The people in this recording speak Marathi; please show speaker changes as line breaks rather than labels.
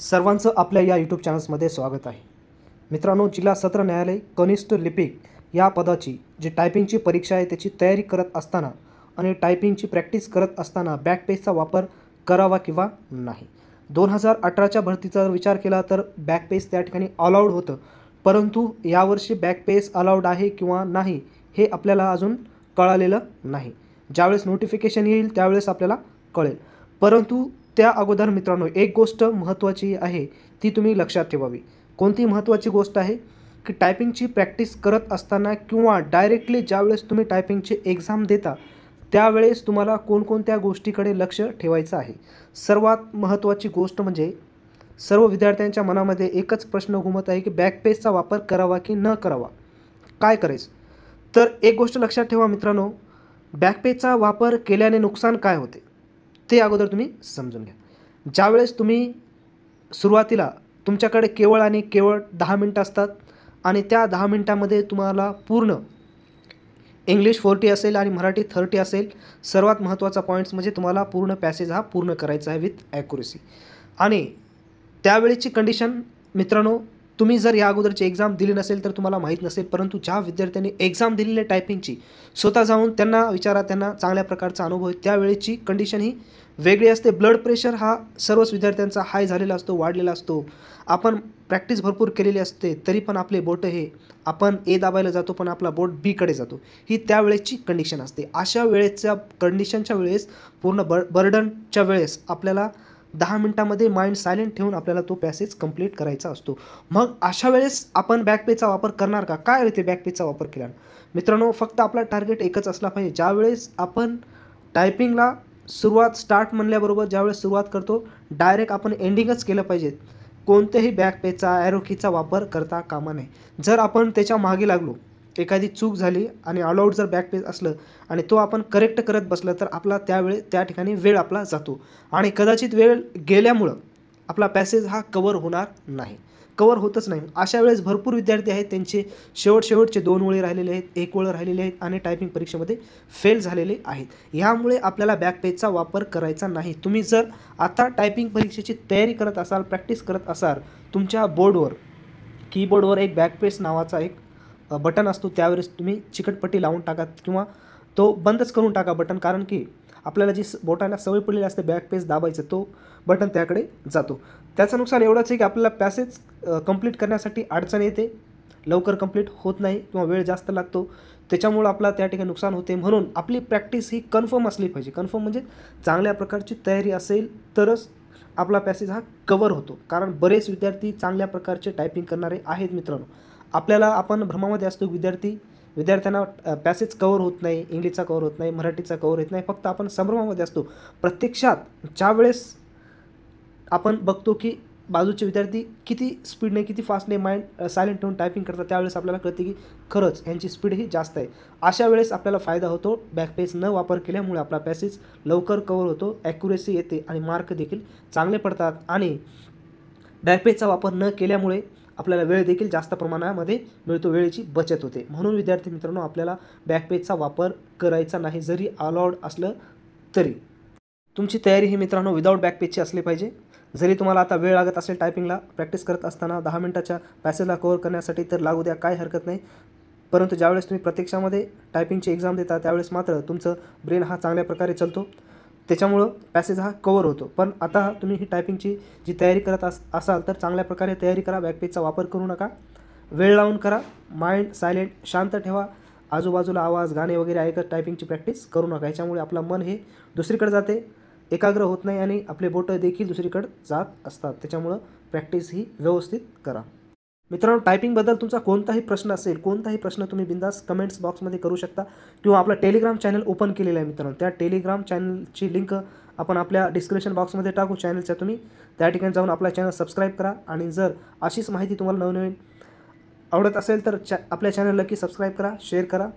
सर्वांचं आपल्या या यूट्यूब चॅनल्समध्ये स्वागत आहे. मित्रांनो, जिल्हा सत्र न्यायालय कनिष्ठ लिपिक या पदाची जी टायपिंगची परीक्षा आहे त्याची तयारी करत असताना आणि टायपिंगची प्रॅक्टिस करत असताना बॅकपेजचा वापर करावा किंवा नाही. 2018च्या भरतीचा जर विचार केला तर बॅकपेज त्या ठिकाणी अलाउड होतं, परंतु यावर्षी बॅकपेज अलाउड आहे किंवा नाही हे आपल्याला अजून कळालेलं नाही. ज्यावेळेस नोटिफिकेशन येईल त्यावेळेस आपल्याला कळेल. परंतु त्या अगोदर मित्रांनो, एक गोष्ट महत्त्वाची आहे ती तुम्ही लक्षात ठेवावी. कोणती महत्त्वाची गोष्ट आहे की टायपिंगची प्रॅक्टिस करत असताना किंवा डायरेक्टली ज्यावेळेस तुम्ही टायपिंगची एक्झाम देता त्यावेळेस तुम्हाला कोणकोणत्या गोष्टीकडे लक्ष ठेवायचं आहे. सर्वात महत्त्वाची गोष्ट म्हणजे सर्व विद्यार्थ्यांच्या मनामध्ये एकच प्रश्न घुमत आहे की बॅकपेजचा वापर करावा की न करावा, काय करायचं. तर एक गोष्ट लक्षात ठेवा मित्रांनो, बॅकपेजचा वापर केल्याने नुकसान काय होते ते अगोदर तुम्ही समजून घ्या. ज्यावेळेस तुम्ही सुरुवातीला तुमच्याकडे केवळ आणि केवळ 10 मिनटं असतात आणि त्या 10 मिनटामध्ये तुम्हाला पूर्ण इंग्लिश 40 असेल आणि मराठी 30 असेल. सर्वात महत्त्वाचा पॉईंट्स म्हणजे तुम्हाला पूर्ण पॅसेज हा पूर्ण करायचा आहे विथ ॲक्युरेसी. आणि त्यावेळेची कंडिशन मित्रांनो, तुम्ही जर या अगोदरची एक्झाम दिली नसेल तर तुम्हाला माहीत नसेल, परंतु ज्या विद्यार्थ्यांनी एक्झाम दिलेली आहे टायपिंगची, स्वतः जाऊन त्यांना विचारा, त्यांना चांगल्या प्रकारचा अनुभव आहे. त्यावेळेची कंडिशन ही वेगळी असते. ब्लड प्रेशर हा सर्वच विद्यार्थ्यांचा हाय झालेला असतो, वाढलेला असतो. आपण प्रॅक्टिस भरपूर केलेली असते तरी पण आपले बोटं हे आपण ए दाबायला जातो पण आपला बोट बीकडे जातो. ही त्यावेळेची कंडिशन असते. अशा वेळेच्या कंडिशनच्या वेळेस पूर्ण बर्डनच्या वेळेस आपल्याला 10 मिनटामध्ये माइंड सायलेंट ठेवून आपल्याला तो पॅसेज कंप्लीट करायचा असतो. मग अशा वेळेस आपण बॅकपेजचा वापर करणार का? काय होते बॅकपेजचा वापर केल्यानं? मित्रांनो, फक्त आपला टार्गेट एकच असला पाहिजे. ज्यावेळेस आपण टायपिंगला स्टार्ट म्हणल्याबरोबर ज्यावेळेस सुरुवात करतो डायरेक्ट आपण एंडिंगच केलं पाहिजे. कोणत्याही बॅकपेजचा ॲरोकीचा वापर करता कामा नये. जर आपण त्याच्या मागे लागलो, एखादी चूक झाली आणि अलाउड जर बॅकपेज असलं आणि तो आपण करेक्ट करत बसलं तर आपला त्या ठिकाणी वेळ आपला जातो आणि कदाचित वेळ गेल्यामुळं आपला पॅसेज हा कवर होणार नाही, कवर होतच नाही. अशा वेळेस भरपूर विद्यार्थी आहेत त्यांचे शेवटचे 2 ओळी राहिलेले आहेत, 1 ओळ राहिलेले आहेत आणि टायपिंग परीक्षेमध्ये फेल झालेले आहेत. ह्यामुळे आपल्याला बॅकपेजचा वापर करायचा नाही. तुम्ही जर आता टायपिंग परीक्षेची तयारी करत असाल, प्रॅक्टिस करत असाल, तुमच्या बोर्डवर कीबोर्डवर एक बॅकपेज नावाचा एक बटन असतो, त्यावेळेस तुम्ही चिकटपट्टी लावून टाका किंवा तो बंदच करून टाका बटन. कारण की आपल्याला जी बोटाला सवय पडलेली असते बॅकपेज दाबायचं, तो बटन त्याकडे जातो. त्याचं नुकसान एवढंच आहे की आपल्याला पॅसेज कंप्लीट करण्यासाठी अडचण येते, लवकर कंप्लीट होत नाही किंवा वेळ जास्त लागतो. त्याच्यामुळं आपला त्या ठिकाणी नुकसान होते. म्हणून आपली प्रॅक्टिस ही कन्फर्म असली पाहिजे. कन्फर्म म्हणजे चांगल्या प्रकारची तयारी असेल तरच आपला पॅसेज हा कवर होतो. कारण बरेच विद्यार्थी चांगल्या प्रकारचे टायपिंग करणारे आहेत मित्रांनो. आपण भ्रमामध्ये असतो, विद्यार्थ्यांना पॅसेज कवर होत नाही, इंग्लिशचा कवर होत नाही, मराठीचा कवर होत नाही. फक्त आपण संभ्रमामध्ये असतो. प्रत्यक्षात ज्यावेळेस आपण बघतो की बाजूचे विद्यार्थी किती स्पीडने, किती फास्टने माइंड सायलेंट ठेवून टायपिंग करतात, त्यावेळेस आपल्याला कळते की खरंच यांची स्पीड ही जास्त आहे. अशा वेळेस आपल्याला फायदा होतो. बॅकपेज न वापर केल्यामुळे आपला पॅसेज लवकर कवर होतो, ॲक्युरेसी येते आणि मार्क देखील चांगले पडतात. आणि बॅकपेजचा वापर न केल्यामुळे आपल्याला वेळ देखील जास्त प्रमाणामध्ये मिळतो, वेळेची बचत होते. म्हणून विद्यार्थी मित्रांनो, आपल्याला बॅकपेजचा वापर करायचा नाही. जरी अलाउड असलं तरी तुमची तयारी ही मित्रांनो विदाऊट बॅकपेजची असली पाहिजे. जरी तुम्हाला आता वेळ लागत असेल टायपिंगला प्रॅक्टिस करत असताना 10 मिनटाच्या पॅसेजला कव्हर करण्यासाठी तर लागू द्या, काही हरकत नाही. परंतु ज्यावेळेस तुम्ही प्रत्यक्षामध्ये टायपिंगची एक्झाम देता त्यावेळेस मात्र तुमचं ब्रेन हा चांगल्या प्रकारे चालतो, त्याच्यामुळं पॅसेज हा कवर होतो. पण आता तुम्ही ही टायपिंगची जी तयारी करत असाल तर चांगल्या प्रकारे तयारी करा. बॅकपेजचा वापर करू नका, वेळ लावून करा. माइंड सायलेंट, शांत ठेवा. आजूबाजूला आवाज, गाणे वगैरे ऐकत टायपिंगची प्रॅक्टिस करू नका. ह्याच्यामुळे आपलं मन हे दुसरीकडे जाते, एकाग्र होत नाही आणि आपले बोटं देखील दुसरीकडे जात असतात. त्याच्यामुळं प्रॅक्टिस ही व्यवस्थित करा. मित्रांनो, टायपिंगबद्दल तुमचा कोणताही प्रश्न असेल, कोणताही प्रश्न तुम्ही बिंदास कमेंट्स बॉक्समध्ये करू शकता किंवा आपला टेलिग्राम चॅनल ओपन केलेला आहे मित्रांनो. त्या टेलिग्राम चॅनलची लिंक आपण आपल्या डिस्क्रिप्शन बॉक्समध्ये टाकू चॅनलच्या. तुम्ही त्या ठिकाणी जाऊन आपला चॅनल सबस्क्राईब करा आणि जर अशीच माहिती तुम्हाला नवनवीन आवडत असेल तर आपल्या चॅनलला की सबस्क्राईब करा, शेअर करा.